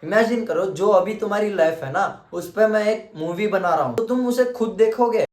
Imagine करो जो अभी तुम्हारी लाइफ है ना, उस पे मैं एक मूवी बना रहा हूँ, तो तुम उसे खुद देखोगे।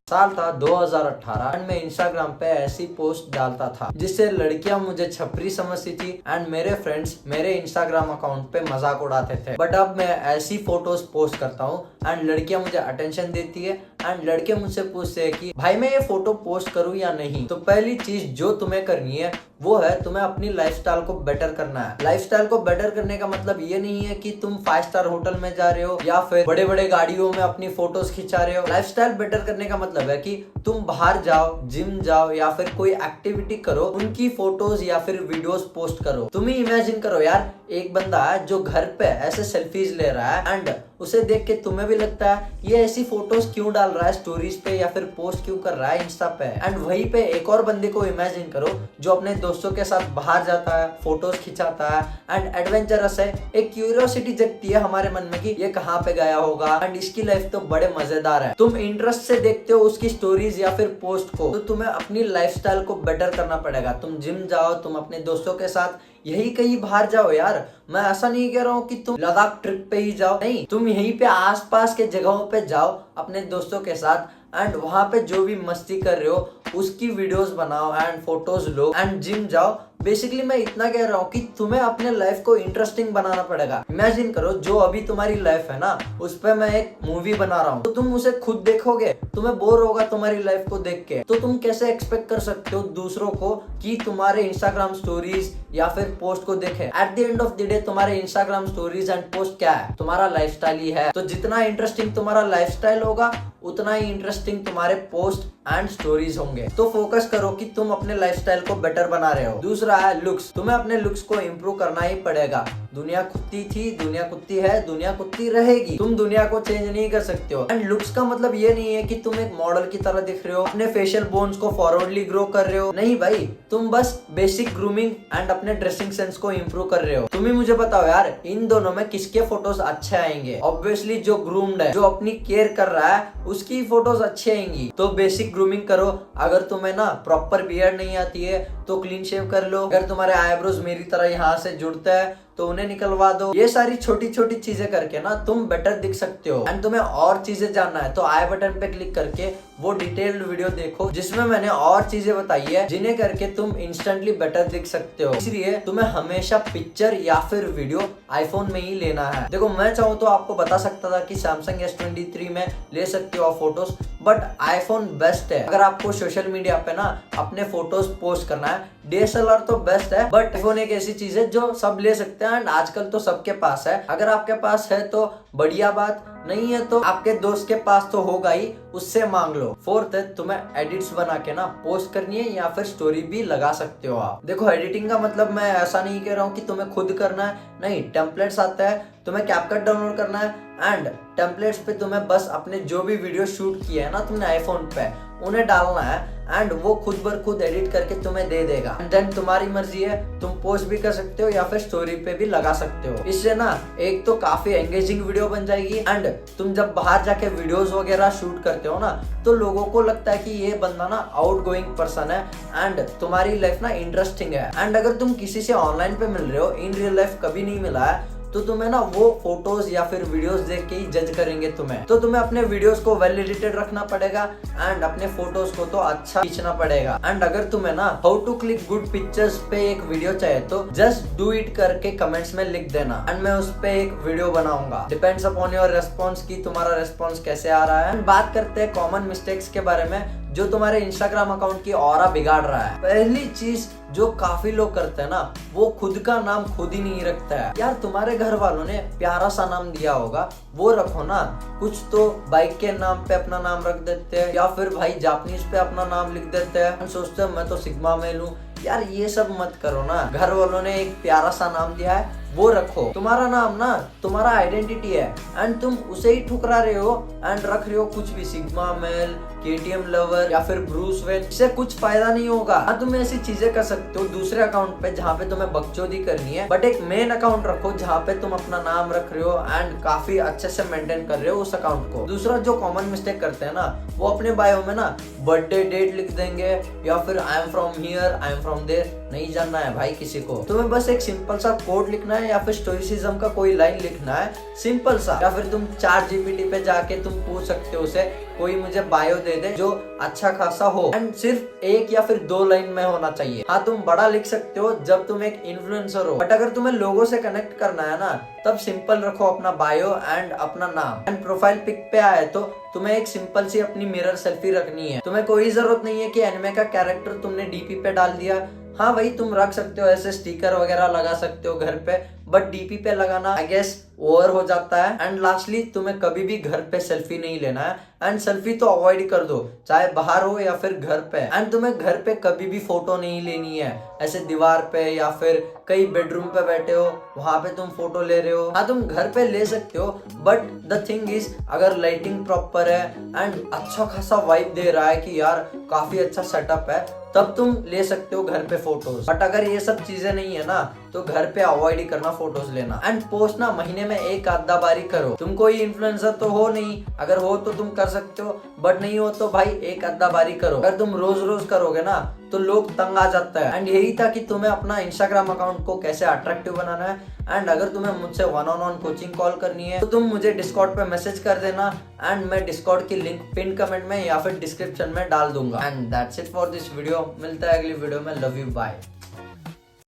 साल था 2018 एंड मैं इंस्टाग्राम पे ऐसी पोस्ट डालता था जिससे लड़कियां मुझे छपरी समझती थी एंड मेरे फ्रेंड्स मेरे इंस्टाग्राम अकाउंट पे मजाक उड़ाते थे। बट अब मैं ऐसी फोटोज पोस्ट करता हूँ एंड लड़कियां मुझे अटेंशन देती है एंड लड़के मुझसे पूछते हैं कि भाई मैं ये फोटो पोस्ट करूँ या नहीं। तो पहली चीज जो तुम्हें करनी है वो है तुम्हें अपनी लाइफस्टाइल को बेटर करना है। लाइफस्टाइल को बेटर करने का मतलब ये नहीं है कि तुम 5 स्टार होटल में जा रहे हो या फिर बड़े बड़े गाड़ियों में अपनी फोटोज खिंचा रहे हो। लाइफस्टाइल बेटर करने का मतलब है कि तुम बाहर जाओ, जिम जाओ या फिर कोई एक्टिविटी करो, उनकी फोटोज या फिर वीडियोस पोस्ट करो। तुम ही इमेजिन करो यार, एक बंदा है जो घर पे ऐसे सेल्फीज ले रहा है एंड उसे देख के तुम्हें भी लगता है ये ऐसी फोटोज क्यों डाल रहा है स्टोरीज पे या फिर पोस्ट क्यों कर रहा है इंस्टा पे। एंड वहीं पे एक और बंदे को इमेजिन करो जो अपने दोस्तों के साथ बाहर जाता है, फोटोज खिंचाता है एंड एडवेंचरस है। एक क्यूरियोसिटी जगती है हमारे मन में कि ये कहाँ पे गया होगा एंड इसकी लाइफ तो बड़े मजेदार है। तुम इंटरेस्ट से देखते हो उसकी स्टोरीज या फिर पोस्ट को, तो तुम्हें अपनी लाइफस्टाइल को बेटर करना पड़ेगा। तुम जिम जाओ, तुम अपने दोस्तों के साथ यही कहीं बाहर जाओ यार। मैं ऐसा नहीं कह रहा हूँ कि तुम लद्दाख ट्रिप पे ही जाओ, नहीं, तुम यहीं पे आसपास के जगहों पे जाओ अपने दोस्तों के साथ एंड वहां पे जो भी मस्ती कर रहे हो उसकी वीडियोस बनाओ and photos low and gym जाओ। बेसिकली मैं इतना कह रहा हूँ कि तुम्हें अपने लाइफ को इंटरेस्टिंग बनाना पड़ेगा। इमेजिन करो जो अभी तुम्हारी लाइफ है ना, उस पे मैं एक मूवी बना रहा हूँ, तो तुम उसे खुद देखोगे, तुम्हें बोर होगा तुम्हारी लाइफ को देख के, तो तुम कैसे एक्सपेक्ट कर सकते हो दूसरों को कि तुम्हारे इंस्टाग्राम स्टोरीज या फिर पोस्ट को देखे। At the end of the day तुम्हारे इंस्टाग्राम स्टोरीज एंड पोस्ट क्या है? तुम्हारा लाइफस्टाइल ही है। तो जितना इंटरेस्टिंग तुम्हारा लाइफस्टाइल होगा उतना ही इंटरेस्टिंग तुम्हारे पोस्ट एंड स्टोरीज होंगे। तो फोकस करो कि तुम अपने लाइफस्टाइल को बेटर बना रहे हो। दूसरा है लुक्स। तुम्हें अपने लुक्स को इम्प्रूव करना ही पड़ेगा। दुनिया कुत्ती थी, दुनिया कुत्ती है, दुनिया कुत्ती रहेगी। तुम दुनिया को चेंज नहीं कर सकते हो। एंड लुक्स का मतलब ये नहीं है कि तुम एक मॉडल की तरह दिख रहे हो, अपने फेशियल बोन्स को फॉरवर्डली ग्रो कर रहे हो, नहीं भाई, तुम बस बेसिक ग्रूमिंग एंड अपने ड्रेसिंग सेंस को इम्प्रूव कर रहे हो। तुम ही मुझे बताओ यार, इन दोनों में किसके फोटोज अच्छे आएंगे? ऑब्वियसली जो ग्रूम्ड है, जो अपनी केयर कर रहा है, उसकी फोटोज अच्छी आएंगी। तो बेसिक ग्रूमिंग करो। अगर तुम्हें ना प्रॉपर बियर्ड नहीं आती है तो क्लीन शेव कर लो। अगर तुम्हारे आईब्रोज मेरी तरह यहाँ से जुड़ते हैं तो उन्हें निकलवा दो। ये सारी छोटी छोटी चीजें करके ना तुम बेटर दिख सकते हो। एंड तुम्हें और चीजें जानना है तो आई बटन पे क्लिक करके वो डिटेल्ड वीडियो देखो जिसमें मैंने और चीजें बताई है जिन्हें करके तुम इंस्टेंटली बेटर दिख सकते हो। इसलिए तुम्हें हमेशा पिक्चर या फिर वीडियो आईफोन में ही लेना है। देखो मैं चाहूँ तो आपको बता सकता था कि सैमसंग S23 में ले सकते हो फोटोज, बट आईफोन बेस्ट है अगर आपको सोशल मीडिया पे ना अपने फोटोज पोस्ट करना है। DSLR तो बेस्ट है, बट आईफोन एक ऐसी चीज है जो सब ले सकते हैं एंड आजकल तो सबके पास है। अगर आपके पास है तो बढ़िया बात, नहीं है तो आपके दोस्त के पास तो होगा ही, उससे मांग लो। फोर्थ है तुम्हें एडिट्स बना के ना पोस्ट करनी है या फिर स्टोरी भी लगा सकते हो आप। देखो एडिटिंग का मतलब मैं ऐसा नहीं कह रहा हूँ कि तुम्हें खुद करना है, नहीं, टेम्पलेट्स आता है, तुम्हें कैपकट डाउनलोड करना है एंड टेम्पलेट्स पे तुम्हें बस अपने जो भी वीडियो शूट किया है ना तुमने आईफोन पे, उन्हें डालना है एंड वो खुद बर खुद एडिट करके तुम्हें दे देगा। एंड देन तुम्हारी मर्जी है, तुम पोस्ट भी कर सकते हो या फिर स्टोरी पे भी लगा सकते हो। इससे ना एक तो काफी एंगेजिंग वीडियो बन जाएगी एंड तुम जब बाहर जाके वीडियोस वगैरह शूट करते हो ना तो लोगों को लगता है कि ये बंदा ना आउटगोइंग पर्सन है एंड तुम्हारी लाइफ ना इंटरेस्टिंग है। एंड अगर तुम किसी से ऑनलाइन पे मिल रहे हो, इन रियल लाइफ कभी नहीं मिला है, तो तुम्हें ना वो फोटोज या फिर वीडियोस देख के ही जज करेंगे तुम्हें। तो तुम्हें अपने वीडियोस को वेल एडिटेड रखना पड़ेगा एंड अपने फोटोज को तो अच्छा खींचना पड़ेगा। एंड अगर तुम्हें ना how to click good pictures पे एक वीडियो चाहिए तो जस्ट डू इट करके कमेंट्स में लिख देना एंड मैं उस पे एक वीडियो बनाऊंगा। डिपेंड्स अपॉन योर रेस्पॉन्स की तुम्हारा रेस्पॉन्स कैसे आ रहा है। बात करते हैं कॉमन मिस्टेक्स के बारे में जो तुम्हारे इंस्टाग्राम अकाउंट की ऑरा बिगाड़ रहा है। पहली चीज जो काफी लोग करते हैं ना, वो खुद का नाम खुद ही नहीं रखता है। यार तुम्हारे घर वालों ने प्यारा सा नाम दिया होगा, वो रखो ना। कुछ तो बाइक के नाम पे अपना नाम रख देते हैं या फिर भाई जापानीज पे अपना नाम लिख देते हैं, सोचते हैं मैं तो सिग्मा मेल हूँ। यार ये सब मत करो ना। घर वालों ने एक प्यारा सा नाम दिया है, वो रखो। तुम्हारा नाम ना तुम्हारा आइडेंटिटी है एंड तुम उसे ही ठुकरा रहे हो एंड रख रहे हो कुछ भी, सिग्मा मेल, KTM लवर या फिर ब्रूस वेन, इससे कुछ फायदा नहीं होगा। हाँ, तुम ऐसी चीजें कर सकते हो दूसरे अकाउंट पे जहाँ पे तुम्हें बकचोदी करनी है, बट एक मेन अकाउंट रखो जहाँ पे तुम अपना नाम रख रहे हो एंड काफी अच्छे से मेंटेन कर रहे हो उस अकाउंट को। दूसरा जो कॉमन मिस्टेक करते हैं ना, वो अपने बायो में ना बर्थडे डेट लिख देंगे या फिर I am from here, I am from there. नहीं जानना है भाई किसी को, तुम्हें बस एक सिंपल सा कोड लिखना है या फिर स्टोइसिज्म का कोई लाइन लिखना है सिंपल सा, या फिर तुम ChatGPT पे जाके तुम पूछ सकते हो उसे कोई मुझे बायो दे दे जो अच्छा खासा हो एंड सिर्फ 1 या फिर 2 लाइन में होना चाहिए। हाँ, तुम बड़ा लिख सकते हो जब तुम एक इन्फ्लुएंसर हो, बट अगर तुम्हें लोगों से कनेक्ट करना है ना, तब सिंपल रखो अपना बायो एंड अपना नाम। एंड प्रोफाइल पिक पे आए तो तुम्हें एक सिंपल सी अपनी मिरर सेल्फी रखनी है। तुम्हें कोई जरूरत नहीं है कि एनिमे का कैरेक्टर तुमने DP पे डाल दिया। हाँ भाई, तुम रख सकते हो ऐसे स्टिकर वगैरह लगा सकते हो घर पे, बट DP पे लगाना आई गेस ओवर हो जाता है। एंड लास्टली, तुम्हें कभी भी घर पे सेल्फी नहीं लेना है एंड सेल्फी तो अवॉइड कर दो, चाहे बाहर हो या फिर घर पे। एंड तुम्हें घर पे कभी भी फोटो नहीं लेनी है, ऐसे दीवार पे या फिर कई बेडरूम पे बैठे हो वहां पे तुम फोटो ले रहे हो। हाँ, तुम घर पे ले सकते हो, बट द थिंग इज अगर लाइटिंग प्रॉपर है एंड अच्छा खासा वाइब दे रहा है कि यार काफी अच्छा सेटअप है, तब तुम ले सकते हो घर पे फोटोज। बट अगर ये सब चीजें नहीं है ना, तो घर पे अवॉइड ही करना फोटोज लेना। एंड पोस्ट ना महीने में 1 आधा बारी करो। तुम कोई इन्फ्लुएंसर तो हो नहीं, अगर हो तो तुम कर सकते हो, बट नहीं हो तो भाई 1 आधा बारी करो। अगर तुम रोज रोज करोगे ना तो लोग तंग आ जाता है। एंड यही था कि तुम्हें अपना इंस्टाग्राम अकाउंट को कैसे अट्रैक्टिव बनाना है। एंड अगर तुम्हें मुझसे 1-on-1 कोचिंग कॉल करनी है तो तुम मुझे डिस्कॉर्ड पे मैसेज कर देना एंड मैं डिस्कॉर्ड की लिंक पिन कमेंट में या फिर डिस्क्रिप्शन में डाल दूंगा। And that's it for this video. मिलता है अगली वीडियो में। Love you, bye.